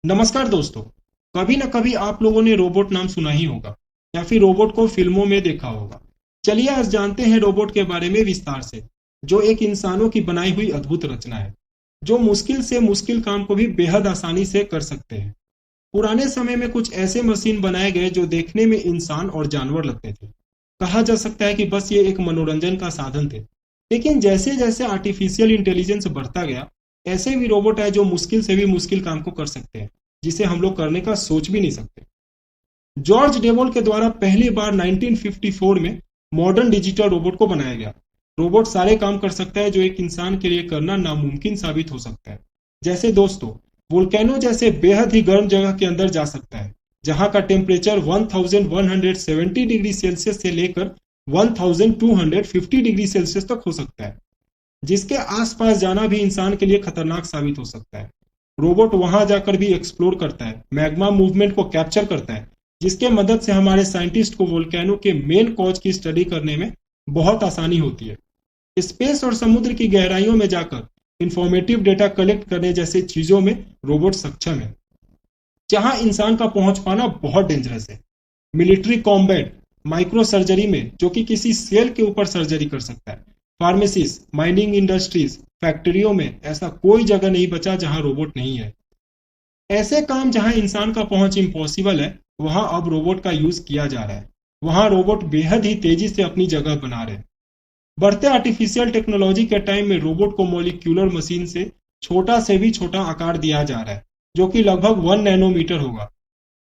नमस्कार दोस्तों। कभी ना कभी आप लोगों ने रोबोट नाम सुना ही होगा या फिर रोबोट को फिल्मों में देखा होगा। चलिए आज जानते हैं रोबोट के बारे में विस्तार से, जो एक इंसानों की बनाई हुई अद्भुत रचना है, जो मुश्किल से मुश्किल काम को भी बेहद आसानी से कर सकते हैं। पुराने समय में कुछ ऐसे मशीन बनाए गए जो देखने में इंसान और जानवर लगते थे। कहा जा सकता है कि बस ये एक मनोरंजन का साधन थे। लेकिन जैसे जैसे आर्टिफिशियल इंटेलिजेंस बढ़ता गया, ऐसे भी रोबोट आए जो मुश्किल से भी मुश्किल काम को कर सकते हैं, जिसे हम लोग करने का सोच भी नहीं सकते। जॉर्ज डेवोल के द्वारा पहली बार 1954 में मॉडर्न डिजिटल रोबोट को बनाया गया। रोबोट सारे काम कर सकता है जो एक इंसान के लिए करना नामुमकिन साबित हो सकता है। जैसे दोस्तों, वोल्केनो जैसे बेहद ही गर्म जगह के अंदर जा सकता है, जहां का टेम्परेचर 1170 डिग्री सेल्सियस से लेकर 1250 डिग्री सेल्सियस तक हो सकता है, जिसके आसपास जाना भी इंसान के लिए खतरनाक साबित हो सकता है। रोबोट वहां जाकर भी एक्सप्लोर करता है, मैग्मा मूवमेंट को कैप्चर करता है, जिसके मदद से हमारे साइंटिस्ट को वोल्केनो के मेन कॉज की स्टडी करने में बहुत आसानी होती है। स्पेस और समुद्र की गहराइयों में जाकर इंफॉर्मेटिव डेटा कलेक्ट करने जैसे चीजों में रोबोट सक्षम है, जहां इंसान का पहुंच पाना बहुत डेंजरस है। मिलिट्री कॉम्बैट, माइक्रो सर्जरी में जो कि किसी सेल के ऊपर सर्जरी कर सकता है, फार्मेसीज, माइनिंग इंडस्ट्रीज, फैक्ट्रियों में ऐसा कोई जगह नहीं बचा जहां रोबोट नहीं है। ऐसे काम जहां इंसान का पहुंच इम्पॉसिबल है, वहां अब रोबोट का यूज किया जा रहा है। वहां रोबोट बेहद ही तेजी से अपनी जगह बना रहे हैं। बढ़ते आर्टिफिशियल टेक्नोलॉजी के टाइम में रोबोट को मॉलिक्यूलर मशीन से छोटा से भी छोटा आकार दिया जा रहा है, जो कि लगभग 1 नैनोमीटर होगा।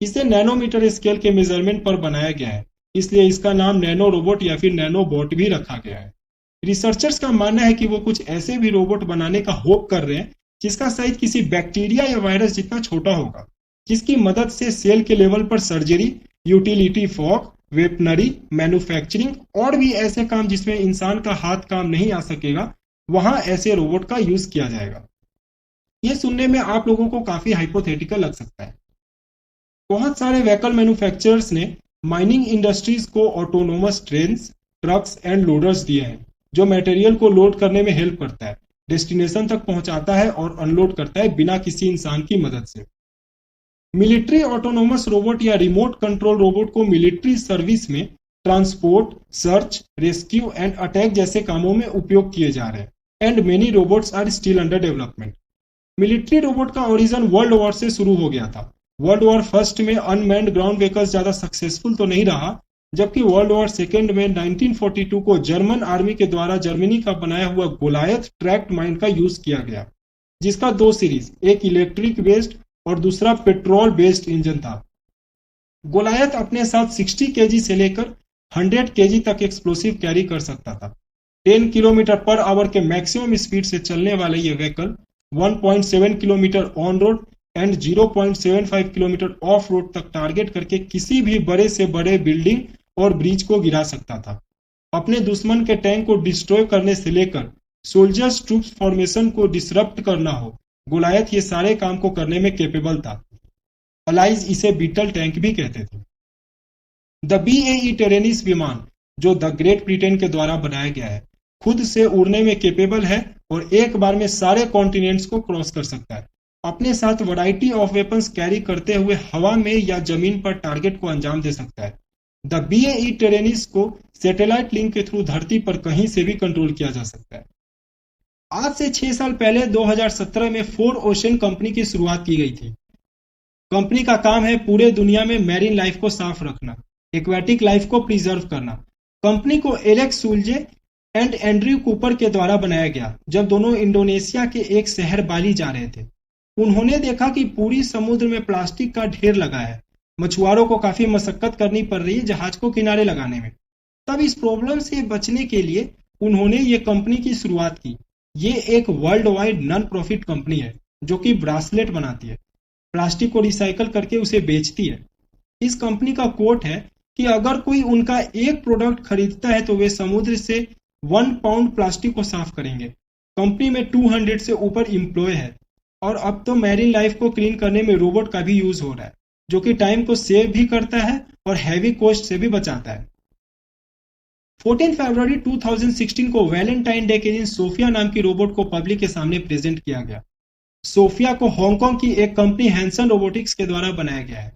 इसे नैनोमीटर स्केल के मेजरमेंट पर बनाया गया है, इसलिए इसका नाम नैनो रोबोट या फिर नैनोबॉट भी रखा गया है। रिसर्चर्स का मानना है कि वो कुछ ऐसे भी रोबोट बनाने का होप कर रहे हैं, जिसका साइज किसी बैक्टीरिया या वायरस जितना छोटा होगा, जिसकी मदद से सेल के लेवल पर surgery, utility fog, veterinary, manufacturing और भी ऐसे काम जिसमें इंसान का हाथ काम नहीं आ सकेगा, वहां ऐसे रोबोट का यूज किया जाएगा। ये सुनने में आप लोगों को काफी हाइपोथेटिकल लग सकता है। बहुत सारे व्हीकल मैन्युफैक्चरर्स ने माइनिंग इंडस्ट्रीज को autonomous trains, trucks and loaders दिए हैं, जो मटेरियल को लोड करने में हेल्प करता है, डेस्टिनेशन तक पहुंचाता है और अनलोड करता है बिना किसी इंसान की मदद से। मिलिट्री ऑटोनोमस रोबोट या रिमोट कंट्रोल रोबोट को मिलिट्री सर्विस में transport, search, rescue and attack जैसे कामों में उपयोग किए जा रहे हैं, and many robots are still under development. Military robot का ओरिजिन वर्ल्ड वॉर से शुरू हो गया था। वर्ल्ड वॉर फर्स्ट में अनमैन्ड ग्राउंड व्हीकल्स ज्यादा सक्सेसफुल तो नहीं रहा, जबकि वर्ल्ड वॉर सेकेंड में 1942 को जर्मन आर्मी के द्वारा जर्मनी का बनाया हुआ गोलायत ट्रैक्ड माइन का यूज किया गया, जिसका दो सीरीज, एक इलेक्ट्रिक बेस्ड और दूसरा पेट्रोल बेस्ड इंजन था। गोलायत अपने साथ 60 केजी से लेकर 100 केजी तक एक्सप्लोसिव कैरी कर सकता था। 10 किलोमीटर पर आवर के मैक्सिमम स्पीड से चलने वाले ये vehicle 1.7 kilometre on road and 0.75 kilometre of road तक टारगेट करके किसी भी बड़े से बड़े बिल्डिंग और ब्रिज को गिरा सकता था। अपने दुश्मन के टैंक को डिस्ट्रॉय करने से लेकर सोल्जर्स ट्रूप्स फॉर्मेशन को डिसरप्ट करना हो, गोलायत ये सारे काम को करने में कैपेबल था। अलाइज इसे बीटल टैंक भी कहते थे। द BAE टेरेनिस विमान, जो द ग्रेट ब्रिटेन के द्वारा बनाया गया है, खुद से उड़ने में कैपेबल है और एक बार में सारे कॉन्टिनेंट्स को क्रॉस कर सकता है। अपने साथ वैरायटी ऑफ वेपन्स कैरी करते हुए हवा में या जमीन पर टारगेट को अंजाम दे सकता है। द BAE टेरेनिस को सैटेलाइट लिंक के थ्रू धरती पर कहीं से भी कंट्रोल किया जा सकता है। आज से 6 साल पहले 2017 में 4 ओशन कंपनी की शुरुआत की गई थी। कंपनी का काम है पूरे दुनिया में मैरीन लाइफ को साफ रखना, एक्वेटिक लाइफ को प्रिजर्व करना। कंपनी को एलेक्स सुल्जे एंड एंड्रयू कूपर के द्वारा बनाया गया, जब दोनों इंडोनेशिया के एक शहर बाली जा रहे थे। उन्होंने देखा कि पूरी समुद्र में प्लास्टिक का ढेर लगा है। मछुआरों को काफी मशक्कत करनी पड़ रही है जहाज को किनारे लगाने में। तब इस प्रॉब्लम से बचने के लिए उन्होंने ये कंपनी की शुरुआत की। ये एक world wide non profit company है, जो कि ब्रासलेट बनाती है, प्लास्टिक को रिसाइकल करके उसे बेचती है। इस कंपनी का कोट है कि अगर कोई उनका एक प्रोडक्ट खरीदता है तो वे समुद्र से 1 पाउंड प्लास्टिक को साफ करेंगे। कंपनी में 200 से ऊपर एम्प्लॉय है और अब तो मैरीन लाइफ को क्लीन करने में रोबोट का भी यूज हो रहा है, जो कि टाइम को सेव भी करता है और हैवी कॉस्ट से भी बचाता है। 14 फरवरी 2016 को वैलेंटाइन डे के दिन सोफिया नाम की रोबोट को पब्लिक के सामने प्रेजेंट किया गया। सोफिया को हांगकांग की एक कंपनी हैंसन रोबोटिक्स के द्वारा बनाया गया है।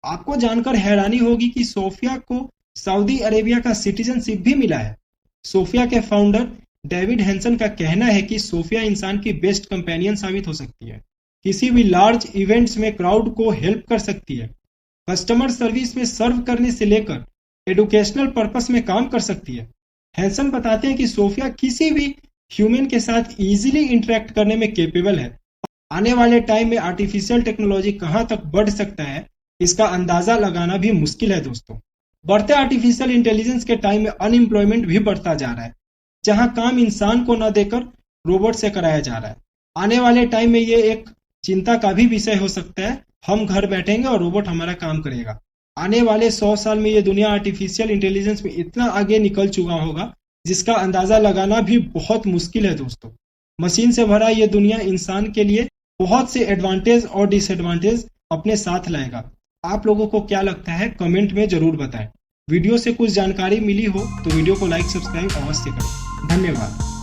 आपको जानकर हैरानी होगी कि सोफिया को सऊदी अरेबिया का सिटीजनशिप भी मिला है। सोफिया के फाउंडर डेविड हैंसन का कहना है कि सोफिया इंसान की बेस्ट कंपेनियन साबित हो सकती है। किसी भी लार्ज इवेंट्स में क्राउड को हेल्प कर सकती है। कस्टमर सर्विस में सर्व करने से लेकर एडुकेशनल पर्पस में काम कर सकती है। हैंसन बताते हैं कि सोफिया किसी भी ह्यूमन के साथ इजीली इंटरेक्ट करने में केपेबल है। आने वाले टाइम में आर्टिफिशियल टेक्नोलॉजी कहां तक बढ़ सकता है, इसका अंदाजा लगाना भी मुश्किल है दोस्तों। बढ़ते आर्टिफिशियल इंटेलिजेंस के टाइम में अनएम्प्लॉयमेंट भी बढ़ता जा रहा है, जहां काम इंसान को न देकर रोबोट से कराया जा रहा है। आने वाले टाइम में ये एक चिंता का भी विषय हो सकता है। हम घर बैठेंगे और रोबोट हमारा काम करेगा। आने वाले 100 साल में ये दुनिया आर्टिफिशियल इंटेलिजेंस में इतना आगे निकल चुका होगा जिसका अंदाजा लगाना भी बहुत मुश्किल है दोस्तों। मशीन से भरा ये दुनिया इंसान के लिए बहुत से एडवांटेज और डिसएडवांटेज अपने साथ लाएगा। आप लोगों को क्या लगता है, कमेंट में जरूर बताएं। वीडियो से कुछ जानकारी मिली हो तो वीडियो को लाइक सब्सक्राइब अवश्य करें। धन्यवाद।